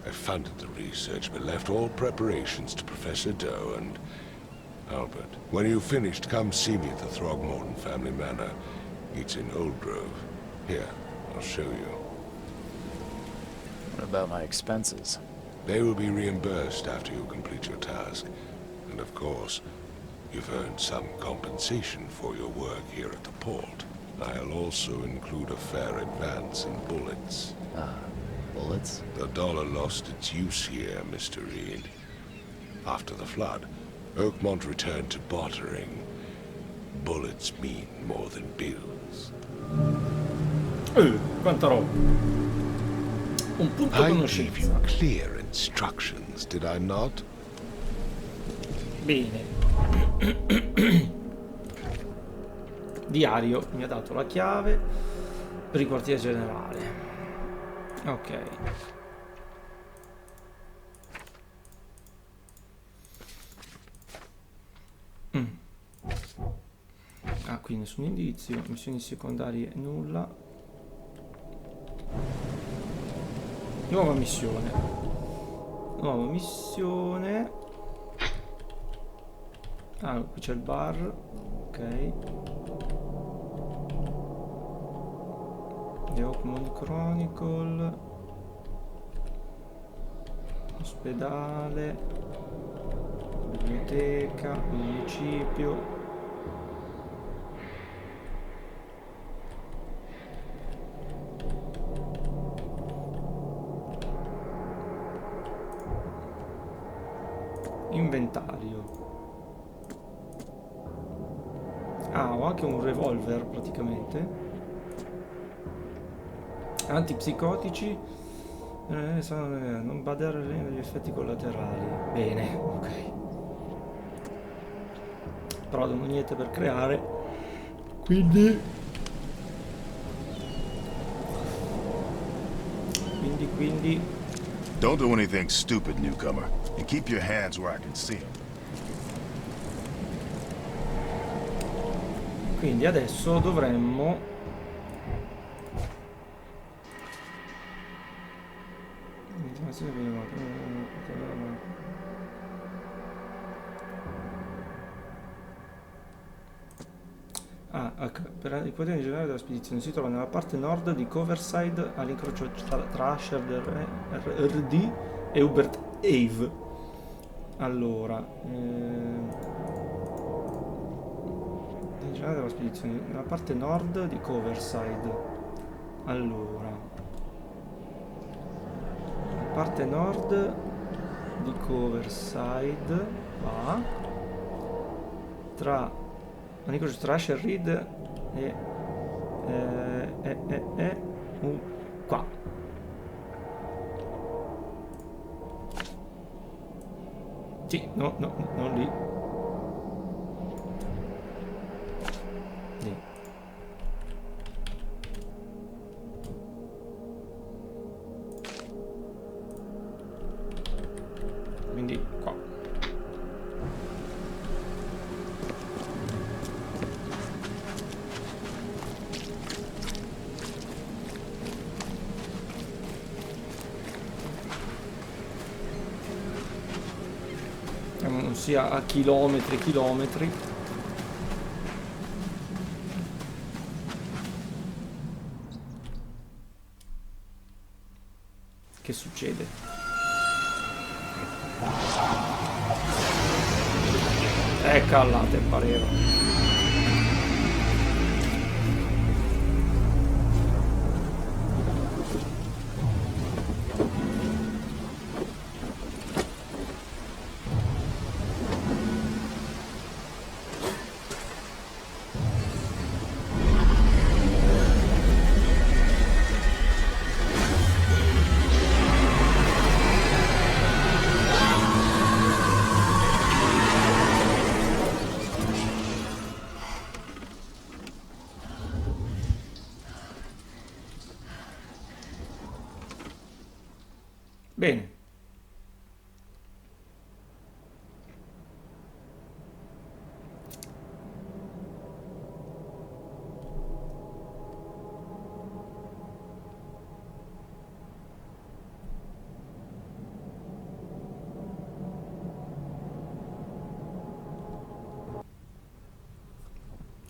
I funded the research, but left all preparations to Professor Doe and Albert. When you've finished, come see me at the Throgmorton family manor. It's in Old Grove. Here, I'll show you. What about my expenses? They will be reimbursed after you complete your task. And of course, you've earned some compensation for your work here at the port. I'll also include a fair advance in bullets. Bullets? The dollar lost its use here, Mr. Reed. After the flood, Oakmont returned to bartering. Bullets mean more than bills. Quanta roba. Un punto I conoscenza. gave you clear instructions, did I not? Bene. Diario, mi ha dato la chiave per il quartiere generale. Ok. Ah, qui nessun indizio. Missioni secondarie nulla. Nuova missione. Nuova missione. Ah, qui c'è il bar. Ok. The Oakmont Chronicle. Ospedale. Biblioteca. Municipio. Inventario. Ah, ho anche un revolver praticamente. Antipsicotici. Non badare agli effetti collaterali. Bene, ok. Però non ho niente per creare. Quindi Don't do anything stupid, newcomer. And keep your hands where I can see them. Quindi adesso dovremmo per il quadrino generale della spedizione si trova nella parte nord di Coverside all'incrocio tra Asher RD e Hubert Ave. Allora in generale della spedizione nella parte nord di Coverside. Allora la parte nord di Coverside va tra all'incrocio tra Asher Reed e qua. Sì, no, non lì. Lì. Quindi qua. Non sia a chilometri e chilometri. Che succede? Callate, pareva. Bene.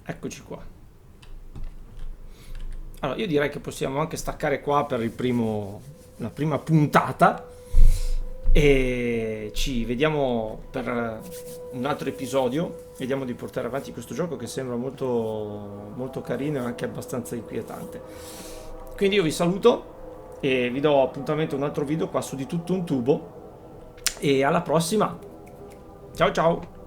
Eccoci qua. Allora, io direi che possiamo anche staccare qua per la prima puntata e ci vediamo per un altro episodio. Vediamo di portare avanti questo gioco che sembra molto, molto carino e anche abbastanza inquietante. Quindi io vi saluto e vi do appuntamento a un altro video qua su Di Tutto un Tubo e alla prossima. Ciao ciao!